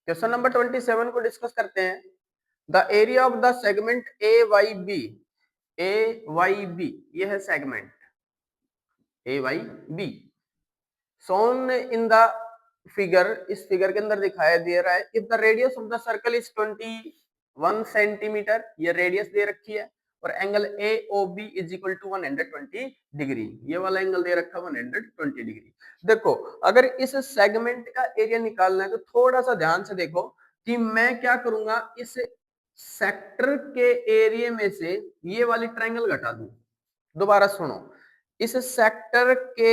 Question number 27 को discuss करते हैं। The area of the segment A Y B, A Y B, ये है segment A Y B, shown in the figure, इस figure के अंदर दिखाया दे रहा है। If the radius of the circle is 21 centimetre, ये रेडियस दे रखी है, और angle A O B is equal to 120 degree, ये वाला एंगल दे रखा है 120 डिग्री। देखो अगर इस सेगमेंट का एरिया निकालना है तो थोड़ा सा ध्यान से देखो कि मैं क्या करूंगा, इस सेक्टर के एरिया में से ये वाली ट्रायंगल घटा दूं। दोबारा सुनो, इस सेक्टर के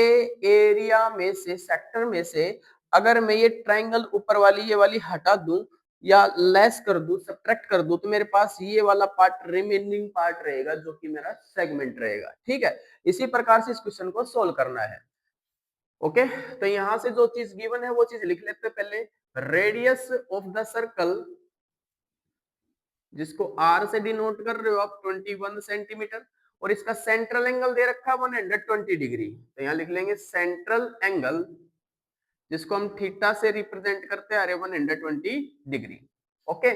एरिया में से, सेक्टर में से अगर मैं ये ट्रायंगल ऊपर वाली ये वाली हटा दूं या लेस कर दूं, सब्ट्रैक्ट कर दूं, तो मेरे पास ये वाला पार्ट रिमेनिंग पार्ट रहेगा जो कि मेरा सेगमेंट रहेगा। ठीक है, इसी प्रकार से इस क्वेश्चन को सोल्व करना है। ओके, तो यहां से जो चीज गिवन है वो चीज लिख लेते हैं पहले। रेडियस ऑफ द सर्कल, जिसको आर से डिनोट कर रहे हो आप, 21 सेंटीमीटर, और इसका सेंट्रल एंगल दे रखा है 120 डिग्री। तो यहां लिख लेंगे सेंट्रल एंगल, जिसको हम थीटा से रिप्रेजेंट करते हैं, 120 डिग्री। ओके,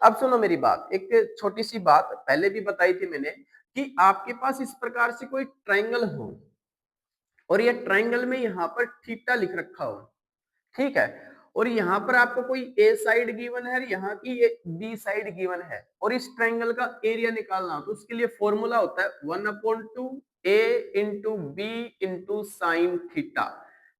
अब सुनो मेरी बात, एक छोटी सी बात पहले भी बताई थी मैंने कि आपके पास इस प्रकार से कोई ट्रायंगल हो और ये ट्रायंगल में यहाँ पर थीटा लिख रखा हो, ठीक है, और यहाँ पर आपको कोई ए साइड गिवन है और यहाँ की ये बी साइड गिवन है, और इस ट्रायंगल का एरिया निकालना हो तो उसके लिए फॉर्मूला होता है 1/2 A into B into sine theta,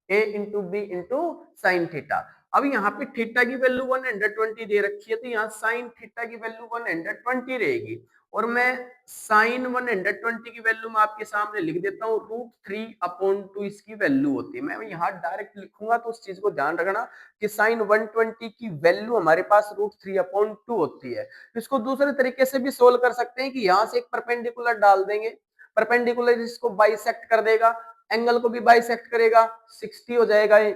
A into B into sine theta. अब यहाँ पे थीटा की वैल्यू 120 दे रखी है, तो यहाँ साइन थीटा की वैल्यू 120 रहेगी, और मैं साइन 120 की वैल्यू मैं आपके सामने लिख देता हूँ, √3/2 इसकी वैल्यू होती है। मैं यहाँ डायरेक्ट लिखूंगा तो उस चीज को ध्यान रखना कि साइन 120 की वैल्यू हमारे पास √3/2 होती है। इसको दूसरे तरीके से भी सोल्व कर सकते हैं कि यहाँ से एक परपेंडिकुलर डाल देंगे, परपेंडिकुलर इसको बाइसेक्ट कर देगा, एंगल को भी बाइसेक्ट करेगा, 60 हो जाएगा ये,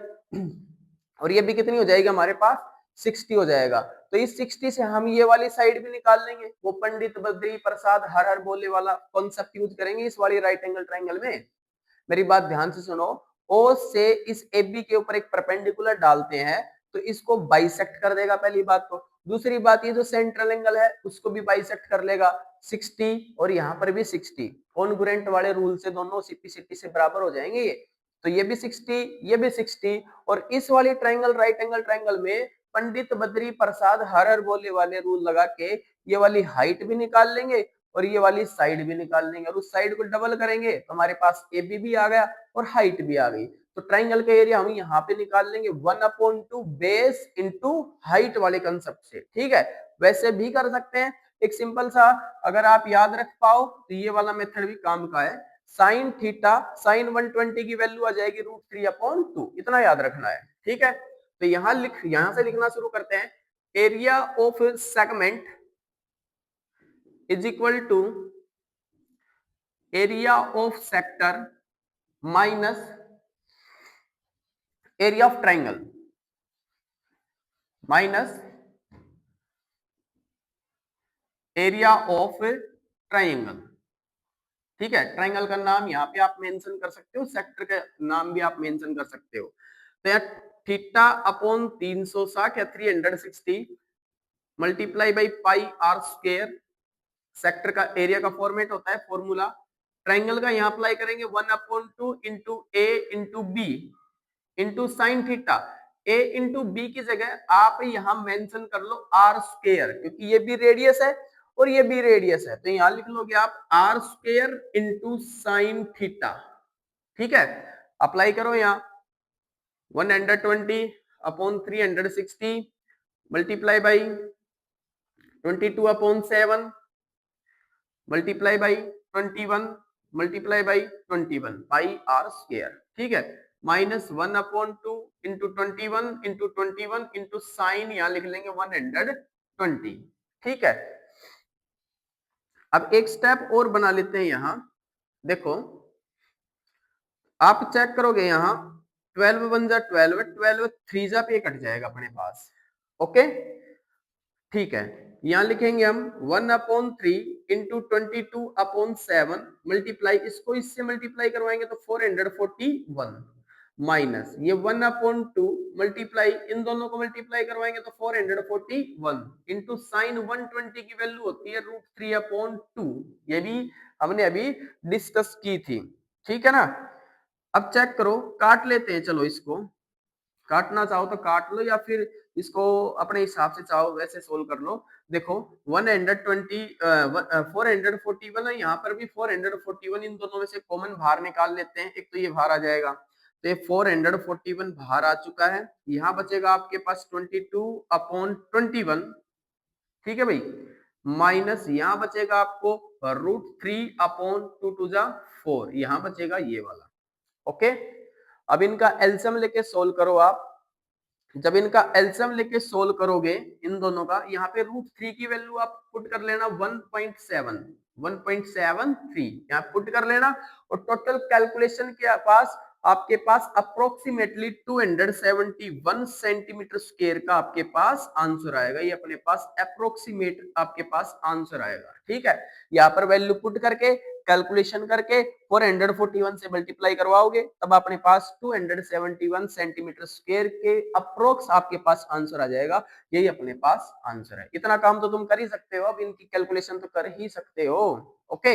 और ये भी कितनी हो जाएगी हमारे पास, 60 हो जाएगा। तो इस 60 से हम ये वाली साइड भी निकाल लेंगे, वो पंडित बद्री प्रसाद हर हर बोले वाला कॉन्सेप्ट यूज करेंगे इस वाली राइट एंगल ट्रायंगल में। मेरी बात ध्यान से सुनो, ओ से इस AB के ऊपर एक परपेंडिकुलर डालते हैं तो इसको बाइसेक्ट कर देगा, पहली बात। तो दूसरी बात, ये जो सेंट्रल एंगल है उसको भी बाइसेक्ट कर लेगा, 60, और यहाँ पर भी 60, कॉन्ग्रुएंट वाले रूल से दोनों सीपी से बराबर हो जाएंगे ये, तो ये भी 60, ये भी 60, और इस वाली ट्रायंगल राइट एंगल ट्रायंगल में पंडित बद्री प्रसाद हर हर बोले वाले रूल लगा के ये वाली हाइट भी निकाल लेंगे और ये वाली साइड भी निकाल लेंगे, और उस साइड को डबल करेंगे तो हमारे पास AB भी आ गया और हाइट भी आ गई। तो ट्रायंगल का एरिया हम यहाँ पे निकाल लेंगे 1/2 बेस इंटू हाइट वाले कंसेप्ट से। ठीक है, वैसे भी कर सकते हैं, एक सिंपल सा अगर आप याद रख पाओ तो ये वाला मेथड भी काम का है। साइन थीटा, साइन 120 की वैल्यू आ जाएगी √3/2, इतना याद रखना है। ठीक है, तो यहां से लिखना शुरू करते हैं। Area of segment is equal to area of sector minus area of triangle, minus area of triangle. ठीक है, ट्रायंगल का नाम यहाँ पे आप मेंशन कर सकते हो, सेक्टर का नाम भी आप मेंशन कर सकते हो। तो यार थीटा अपॉन 360 या 360 multiply by pi are square, sector का एरिया का फॉर्मेट होता है फॉर्मूला। ट्रायंगल का यहाँ अप्लाई करेंगे 1/2 into a into B into sine theta. A into b की जगह आप यहां मेंशन कर लो आर स्क्वायर, क्योंकि ये भी रेडियस है और ये भी रेडियस है, तो यहां लिख लोगे आप R square into sine theta. ठीक है, अप्लाई करो यहाँ 120 upon 360 multiply by 22/7 multiply by 21 multiply by 21 pi are square. ठीक है, -1/2 इंटू 21 इंटू 21 इंटू साइन, यहां लिख लेंगे 120। ठीक है, अब एक स्टेप और बना लेते हैं। यहां देखो, आप चेक करोगे यहां 12 1 जा 12, 12 3 जा पे कट जाएगा अपने पास। ओके, ठीक है, यहां लिखेंगे हम 1/3 इंटू 22/7 मल्टीप्लाई, इसको इससे मल्टीप्लाई करवाएंगे तो 441, माइनस ये 1/2 मल्टीप्लाई, इन दोनों को मल्टीप्लाई करवाएंगे तो 441 इंटू साइन 120 की वैल्यू होती है √3/2। ये भी हमने अभी डिस्कस की थी, ठीक है ना। अब चेक करो, काट लेते हैं, चलो इसको काटना चाहो तो काट लो या फिर इसको अपने हिसाब से चाहो वैसे सोल्व कर लो। देखो 441 है, यहाँ पर भी 441, इन दोनों में से कॉमन बाहर निकाल लेते हैं, एक तो ये बाहर आ जाएगा, तो ये 441 बाहर आ चुका है। यहाँ बचेगा आपके पास 22/21, ठीक है भाई, माइनस यहाँ बचेगा आपको √3/2 टू जा 4, यहाँ बचेगा ये वाला। ओके, अब इनका एलसीएम लेके सोल्व करो आप। जब इनका एलसीएम लेके सोल्व करोगे इन दोनों का, यहाँ पे √3 की वैल्यू आप पुट कर लेना 1.73 यहाँ पुट कर लेना, और टोटल कैलकुलेशन के पास आपके पास अप्रोक्सीमेटली 271 सेंटीमीटर स्क्वायर का आपके पास आंसर आएगा। ये अपने पास अप्रोक्सीमेट आपके पास आंसर आएगा, ठीक है। यहाँ पर वैल्यू पुट करके कैलकुलेशन करके 441 से मल्टीप्लाई करवाओगे, तब अपने पास 271 सेंटीमीटर स्क्वायर के अप्रोक्स आपके पास आंसर आ जाएगा। यही अपने पास आंसर है। इतना काम तो तुम कर ही सकते हो, अब इनकी कैलकुलेशन तो कर ही सकते हो।